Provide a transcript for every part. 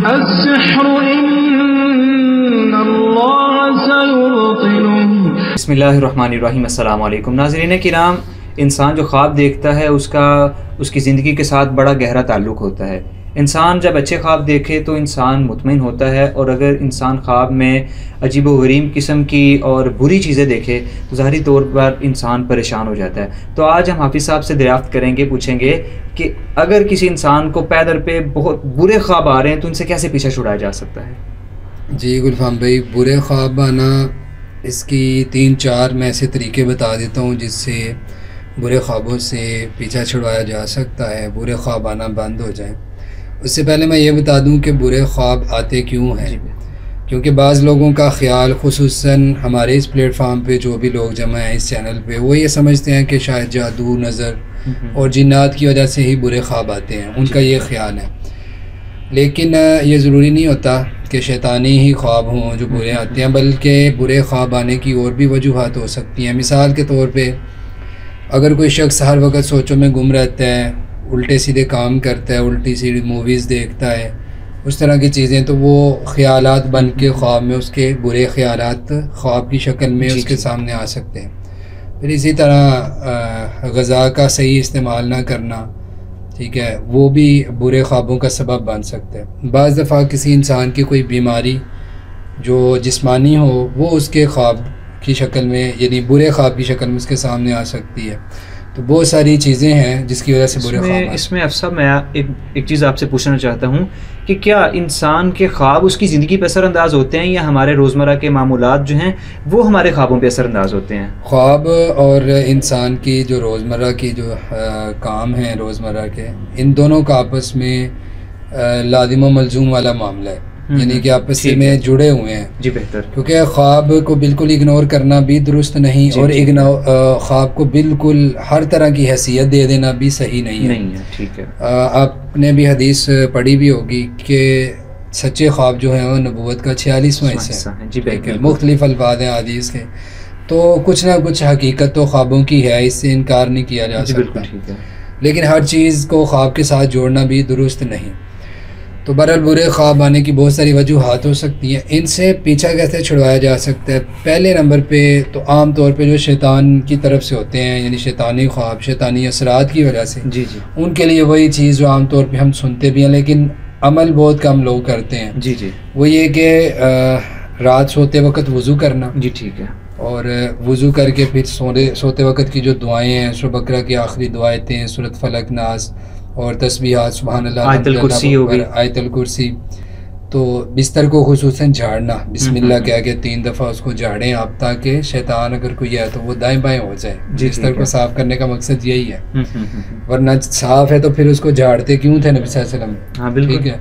السحر إن الله سيبطله. بسم اللہ الرحمن الرحیم. السلام علیکم ناظرین کرام. انسان جو خواب دیکھتا ہے اس کی زندگی کے ساتھ بڑا گہرا تعلق ہوتا ہے. انسان جب اچھے خواب دیکھے تو انسان مطمئن ہوتا ہے، اور اگر انسان خواب میں عجیب و غریب قسم کی اور بری چیزیں دیکھے تو ظاہری طور پر انسان پریشان ہو جاتا ہے. تو آج ہم حافظ صاحب سے دریافت کریں گے، پوچھیں گے کہ اگر کسی انسان کو پے در پہ بہت برے خواب آ رہے ہیں تو ان سے کیسے پیچھا چھڑایا جا سکتا ہے؟ جی گلفام بھائی، برے خواب آنا اس کی 3-4 میں ایسے طریقے بتا دیتا ہوں جس سے برے خوابوں سے پیچھا چھڑوایا جا سکتا ہے، برے خواب آنا بند ہو جائیں. اس سے پہلے میں یہ بتا دوں کہ برے خواب آتے کیوں ہیں. کیونکہ بعض لوگوں کا خیال، خصوصاً ہمارے اس پلیٹ فارم پہ جو بھی لوگ جمع ہیں اس چینل پہ، وہ یہ سمجھتے ہیں کہ شاید جادو، نظر اور جنات کی وجہ سے ہی برے خواب آتے ہیں. ان کا یہ خیال ہے، لیکن یہ ضروری نہیں ہوتا کہ شیطانی ہی خواب ہوں جو برے آتے ہیں، بلکہ برے خواب آنے کی اور بھی وجوہات ہو سکتی ہیں. مثال کے طور پہ اگر کوئی شخص ہر وقت سوچوں میں گم رہتا ہے، الٹے سیدھے کام کرتا ہے، الٹی سیدھی موویز دیکھتا ہے، اس طرح کی چیزیں، تو وہ خیالات بن کے خواب میں اس کے برے خیالات خواب کی شکل میں اس کے سامنے آ سکتے ہیں. پھر اسی طرح غذا کا صحیح استعمال نہ کرنا، ٹھیک ہے، وہ بھی برے خوابوں کا سبب بن سکتا ہے. بعض دفعہ کسی انسان کی کوئی بیماری جو جسمانی ہو وہ اس کے خواب کی شکل میں، یعنی برے خواب کی شکل میں اس کے سامنے آ سکتی ہے. تو بہت ساری چیزیں ہیں جس کی وجہ سے برے خواب. اس میں افسر میں ایک چیز آپ سے پوچھنا چاہتا ہوں کہ کیا انسان کے خواب اس کی زندگی پہ اثر انداز ہوتے ہیں، یا ہمارے روزمرہ کے معمولات جو ہیں وہ ہمارے خوابوں پہ اثر انداز ہوتے ہیں؟ خواب اور انسان کی جو روزمرہ کی جو کام ہیں روزمرہ کے، ان دونوں کا آپس میں لازم و ملزوم والا معاملہ ہے، یعنی کہ آپس میں جڑے ہوئے ہیں. جی بہتر. کیونکہ خواب کو بالکل اگنور کرنا بھی درست نہیں، اور خواب کو بالکل ہر طرح کی حیثیت دے دینا بھی صحیح نہیں ہے. ٹھیک ہے. آپ نے بھی حدیث پڑھی بھی ہوگی کہ سچے خواب جو ہیں وہ نبوت کا 46واں حصہ ہے. جی بالکل. مختلف الفاظ ہیں حدیث کے، تو کچھ نہ کچھ حقیقت تو خوابوں کی ہے، اس سے انکار نہیں کیا جا سکتا. لیکن ہر چیز کو خواب کے ساتھ جوڑنا بھی درست نہیں. تو بہرحال برے خواب آنے کی بہت ساری وجوہات ہو سکتی ہیں. ان سے پیچھا کیسے چھڑوایا جا سکتا ہے؟ پہلے نمبر پہ تو عام طور پہ جو شیطان کی طرف سے ہوتے ہیں، یعنی شیطانی خواب، شیطانی اثرات کی وجہ سے، ان کے لیے وہی چیز جو عام طور پہ ہم سنتے بھی ہیں لیکن عمل بہت کم لوگ کرتے ہیں. وہ یہ کہ رات سوتے وقت وضو کرنا. جی ٹھیک ہے. اور وضو کر کے پھر سوتے وقت کی جو دعائیں ہیں، سورۃ بقرہ کی آخری دعائیں ہیں، سورۃ فلق، ناس اور تسبیحات، سبحان اللہ، آیت الکرسی. تو بستر کو خصوصاً جھاڑنا، بسم اللہ کہہ کے 3 دفعہ اس کو جھاڑیں آپ، تاکہ شیطان اگر کوئی ہے تو وہ دائیں بائیں ہو جائے. بستر کو صاف کرنے کا مقصد یہی ہے، ورنہ صاف ہے تو پھر اس کو جھاڑتے کیوں تھے نبی صلی اللہ علیہ وسلم؟ ہاں بالکل. ٹھیک ہے.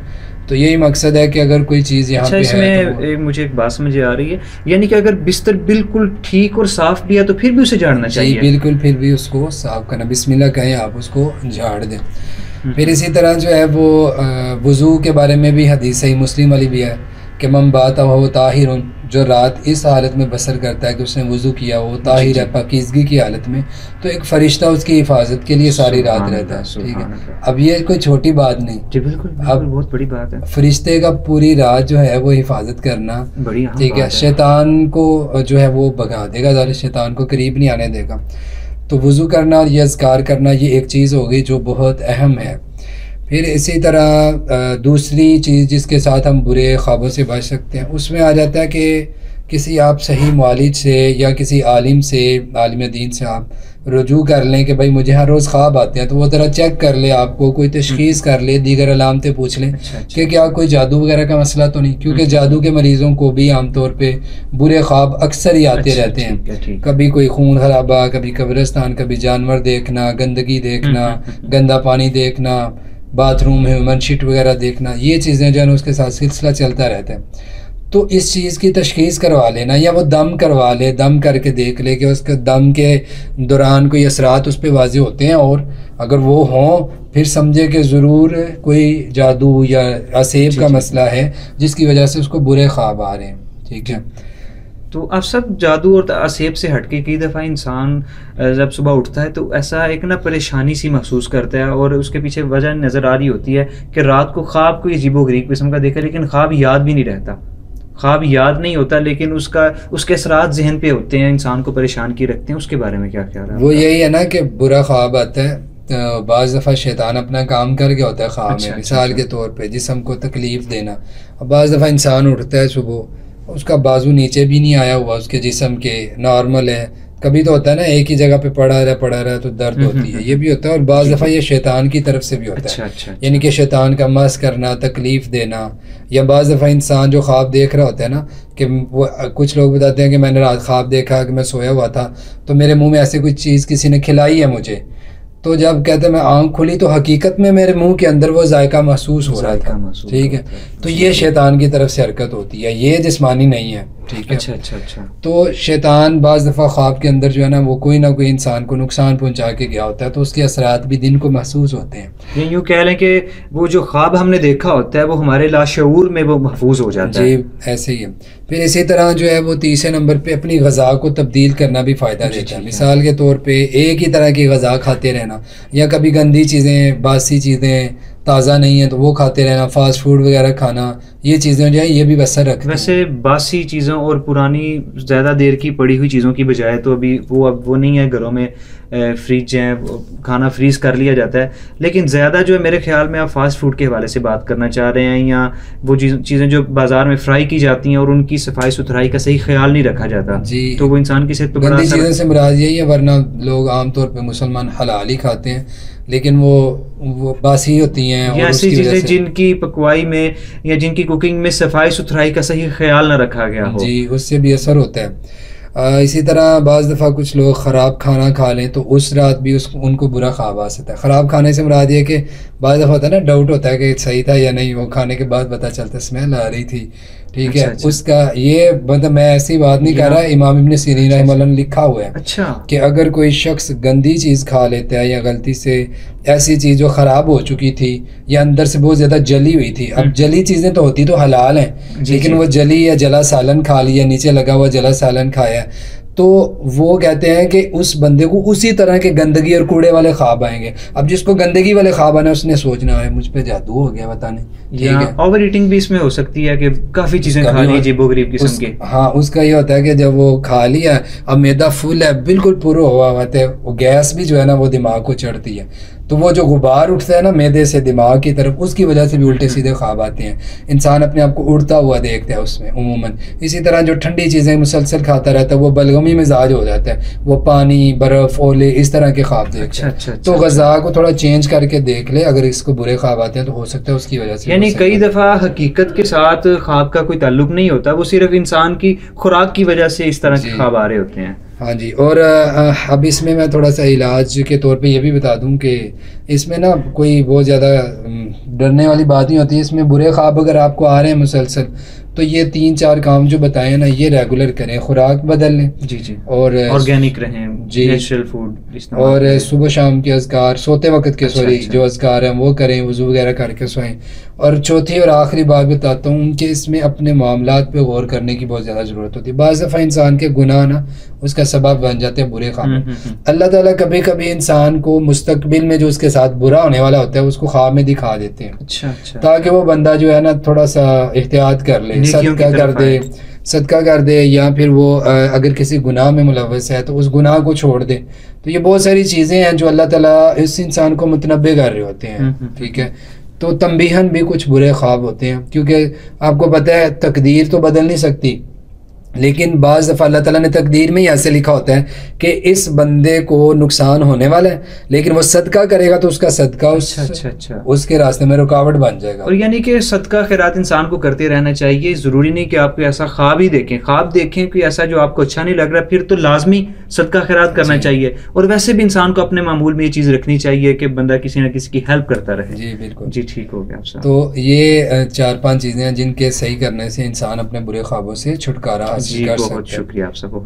تو یہی مقصد ہے کہ اگر کوئی چیز یہاں پہ اس میں مجھے ایک بات سمجھ آ رہی ہے، یعنی کہ اگر بستر بالکل ٹھیک اور صاف بھی ہے تو پھر بھی اسے جھاڑنا چاہیے. بالکل، پھر بھی اس کو صاف کرنا، بسم اللہ کہیں آپ اس کو جھاڑ دیں. پھر اسی طرح جو ہے وہ وضو کے بارے میں بھی حدیث صحیح مسلم والی بھی ہے کہ من بات وهو طاہر، جو رات اس حالت میں بسر کرتا ہے کہ اس نے وضو کیا، وہ طاہر ہے، پاکیزگی کی حالت میں، تو ایک فرشتہ اس کی حفاظت کے لیے ساری رات رہتا ہے. ٹھیک ہے. اب یہ کوئی چھوٹی بات نہیں. جی بالکل، بہت بڑی بات ہے. فرشتے کا پوری رات جو ہے وہ حفاظت کرنا، ٹھیک ہے، شیطان کو جو ہے وہ بھگا دے گا، ذرا شیطان کو قریب نہیں آنے دے گا. تو وضو کرنا اور یہ اذکار کرنا، یہ ایک چیز ہوگی جو بہت اہم ہے. پھر اسی طرح دوسری چیز جس کے ساتھ ہم برے خوابوں سے بچ سکتے ہیں، اس میں آ جاتا ہے کہ کسی آپ صحیح معالج سے یا کسی عالم سے، عالم دین سے آپ رجوع کر لیں کہ بھائی مجھے ہر روز خواب آتے ہیں، تو وہ ذرا چیک کر لے، آپ کو کوئی تشخیص کر لے، دیگر علامتیں پوچھ لیں کہ کیا کوئی جادو وغیرہ کا مسئلہ تو نہیں. کیونکہ جادو کے مریضوں کو بھی عام طور پہ برے خواب اکثر ہی آتے رہتے ہیں. کبھی کوئی خون خرابہ، کبھی قبرستان، کبھی جانور دیکھنا، گندگی دیکھنا، گندا پانی دیکھنا، باتھ روم میں ہیومن شیٹ وغیرہ دیکھنا، یہ چیزیں جو ہے اس کے ساتھ سلسلہ چلتا رہتا ہے. تو اس چیز کی تشخیص کروا لینا، یا وہ دم کروا لے، دم کر کے دیکھ لے کہ اس کے دم کے دوران کوئی اثرات اس پہ واضح ہوتے ہیں، اور اگر وہ ہوں پھر سمجھے کہ ضرور کوئی جادو یا اسیب کا مسئلہ ہے جس کی وجہ سے اس کو برے خواب آ رہے ہیں. ٹھیک ہے. تو اب سب جادو اور اسیب سے ہٹ کے کئی دفعہ انسان جب صبح اٹھتا ہے تو ایسا ایک نا پریشانی سی محسوس کرتا ہے، اور اس کے پیچھے وجہ نظر آ رہی ہوتی ہے کہ رات کو خواب کوئی عجیب و غریب قسم کا دیکھا، لیکن خواب یاد بھی نہیں رہتا، خواب یاد نہیں ہوتا، لیکن اس کے اثرات ذہن پہ ہوتے ہیں، انسان کو پریشان کی رکھتے ہیں. اس کے بارے میں کیا خیال ہے؟ وہ یہی ہے نا کہ برا خواب آتا ہے تو بعض دفعہ شیطان اپنا کام کر کے ہوتا ہے خواب میں، مثال کے طور پہ جسم کو تکلیف دینا. اور بعض دفعہ انسان اٹھتا ہے صبح، اس کا بازو نیچے بھی نہیں آیا ہوا اس کے جسم کے، نارمل ہے. کبھی تو ہوتا ہے نا ایک ہی جگہ پہ پڑا رہا تو درد ہوتی ہے، یہ بھی ہوتا ہے. اور بعض دفعہ یہ شیطان کی طرف سے بھی ہوتا ہے، یعنی کہ شیطان کا مس کرنا، تکلیف دینا. یا بعض دفعہ انسان جو خواب دیکھ رہا ہوتا ہے نا، کہ وہ کچھ لوگ بتاتے ہیں کہ میں نے رات خواب دیکھا کہ میں سویا ہوا تھا تو میرے منہ میں ایسی کوئی چیز کسی نے کھلائی ہے مجھے، تو جب کہتے ہیں میں آنکھ کھلی تو حقیقت میں میرے منہ کے اندر وہ ذائقہ محسوس ہو رہا تھا. ٹھیک ہے، تو یہ شیطان کی طرف سے حرکت ہوتی ہے، یہ جسمانی نہیں ہے. ٹھیک ہے، اچھا. تو شیطان بعض دفعہ خواب کے اندر جو ہے نا وہ کوئی نہ کوئی انسان کو نقصان پہنچا کے گیا ہوتا ہے، تو اس کے اثرات بھی دن کو محسوس ہوتے ہیں. یوں کہہ لیں کہ وہ جو خواب ہم نے دیکھا ہوتا ہے وہ ہمارے لاشعور میں وہ محفوظ ہو جاتا ہے. جی ایسے ہی ہے. پھر اسی طرح جو ہے وہ تیسرے نمبر پہ اپنی غذا کو تبدیل کرنا بھی فائدہ دیتا ہے. مثال کے طور پہ ایک ہی طرح کی غذا کھاتے رہنا، یا کبھی گندی چیزیں، باسی چیزیں تازہ نہیں ہیں تو وہ کھاتے رہنا، فاسٹ فوڈ وغیرہ کھانا، یہ چیزیں جو ہیں یہ بھی اثر رکھتی ہیں. ویسے باسی چیزوں اور پرانی زیادہ دیر کی پڑی ہوئی چیزوں کی بجائے تو ابھی وہ نہیں ہے، گھروں میں فریج ہیں، کھانا فریز کر لیا جاتا ہے. لیکن زیادہ جو ہے میرے خیال میں آپ فاسٹ فوڈ کے حوالے سے بات کرنا چاہ رہے ہیں، یا وہ چیزیں جو بازار میں فرائی کی جاتی ہیں اور ان کی صفائی ستھرائی کا صحیح خیال نہیں رکھا جاتا. جی، تو وہ انسان کی صحت پہ گندی چیزوں سے مراد یہی ہے. ورنہ لوگ عام طور پہ مسلمان حلال ہی کھاتے ہیں، لیکن وہ باسی ہوتی ہیں. یا ایسی چیزیں جن کی پکوائی میں یا جن کی کوکنگ میں صفائی ستھرائی کا صحیح خیال نہ رکھا گیا ہو، جی اس سے بھی اثر ہوتا ہے. اسی طرح بعض دفعہ کچھ لوگ خراب کھانا کھا لیں تو اس رات بھی ان کو برا خواب آ سکتا ہے. خراب کھانے سے مراد یہ کہ بعض دفعہ ہوتا ہے نا ڈاؤٹ ہوتا ہے کہ صحیح تھا یا نہیں، وہ کھانے کے بعد پتہ چلتا ہے اسمیل آ رہی تھی. ٹھیک ہے، اس کا یہ مطلب میں ایسی بات نہیں کر رہا، امام ابن سیرین رحمہ اللہ نے لکھا ہوا ہے کہ اگر کوئی شخص گندی چیز کھا لیتا ہے یا غلطی سے ایسی چیز جو خراب ہو چکی تھی یا اندر سے بہت زیادہ جلی ہوئی تھی، اب جلی چیزیں تو ہوتی تو حلال ہیں، لیکن وہ جلی یا جلا سالن کھا لیا، نیچے لگا ہوا جلا سالن کھایا، تو وہ کہتے ہیں کہ اس بندے کو اسی طرح کے گندگی اور کوڑے والے خواب آئیں گے. اب جس کو گندگی والے خواب آنے اس نے سوچنا ہے مجھ پہ جادو ہو گیا، پتہ نہیں. یا اوور ایٹنگ بھی اس میں ہو سکتی ہے کہ کافی چیزیں کھا لی عجیب و غریب قسم کے. ہاں اس کا یہ ہوتا ہے کہ جب وہ کھا لیا، اب میدا فل ہے، بالکل پورا ہوا ہوتا ہے، وہ گیس بھی جو ہے نا وہ دماغ کو چڑھتی ہے، تو وہ جو غبار اٹھتا ہے نا میدے سے دماغ کی طرف، اس کی وجہ سے بھی الٹے سیدھے خواب آتے ہیں. انسان اپنے آپ کو اڑتا ہوا دیکھتا ہے اس میں عموماً. اسی طرح جو ٹھنڈی چیزیں مسلسل کھاتا رہتا ہے وہ بلغمی مزاج ہو جاتا ہے، وہ پانی، برف، اولے اس طرح کے خواب دیکھتا ہے. تو غذا کو تھوڑا چینج کر کے دیکھ لے، اگر اس کو برے خواب آتے ہیں تو ہو سکتا ہے اس کی وجہ سے. یعنی کئی دفعہ حقیقت کے ساتھ خواب کا کوئی تعلق نہیں ہوتا، وہ صرف انسان کی خوراک کی وجہ سے اس طرح کے خواب آ رہے ہوتے ہیں. ہاں جی. اور اب اس میں تھوڑا سا علاج کے طور پہ یہ بھی بتا دوں کہ اس میں نا کوئی بہت زیادہ ڈرنے والی بات نہیں ہوتی. اس میں برے خواب اگر آپ کو آ رہے ہیں مسلسل تو یہ 3-4 کام جو بتائے نا یہ ریگولر کریں. خوراک بدل لیں، جی اور آرگینک رہیں، جی نیچرل فوڈ، اور صبح شام کے اذکار، سوتے وقت کے جو اذکار ہیں وہ کریں، وضو وغیرہ کر کے سوئیں. اور چوتھی اور آخری بات بتاتا ہوں کہ اس میں اپنے معاملات پہ غور کرنے کی بہت زیادہ ضرورت ہوتی ہے. بعض دفعہ انسان کے گناہ نا اس کا سبب بن جاتے ہیں برے خواب. اللہ تعالیٰ کبھی کبھی انسان کو مستقبل میں جو اس کے ساتھ برا ہونے والا ہوتا ہے اس کو خواب میں دکھا دیتے ہیں، تاکہ وہ بندہ جو ہے نا تھوڑا سا احتیاط کر لے، صدقہ کر دے یا پھر وہ اگر کسی گناہ میں ملوث ہے تو اس گناہ کو چھوڑ دے. تو یہ بہت ساری چیزیں ہیں جو اللہ تعالیٰ اس انسان کو متنبع کر رہے ہوتے ہیں. ٹھیک ہے، تو تنبیہاً بھی کچھ برے خواب ہوتے ہیں، کیونکہ آپ کو پتہ ہے تقدیر تو بدل نہیں سکتی، لیکن بعض دفعہ اللہ تعالیٰ نے تقدیر میں ہی ایسے لکھا ہوتا ہے کہ اس بندے کو نقصان ہونے والا ہے، لیکن وہ صدقہ کرے گا تو اس کا صدقہ اس کے راستے میں رکاوٹ بن جائے گا. اور یعنی کہ صدقہ خیرات انسان کو کرتے رہنا چاہیے. ضروری نہیں کہ آپ کو ایسا خواب ہی دیکھیں، خواب دیکھیں کوئی ایسا جو آپ کو اچھا نہیں لگ رہا، پھر تو لازمی صدقہ خیرات کرنا چاہیے. اور ویسے بھی انسان کو اپنے معمول میں یہ چیز رکھنی چاہیے کہ بندہ کسی نہ کسی کی ہیلپ کرتا رہے. جی بالکل. جی ٹھیک ہو گیا آپ سے. تو یہ 4-5 چیزیں ہیں جن کے صحیح کرنے سے انسان اپنے برے خوابوں سے چھٹکارا حاصل کر سکتا ہے. بہت شکریہ آپ سب کو.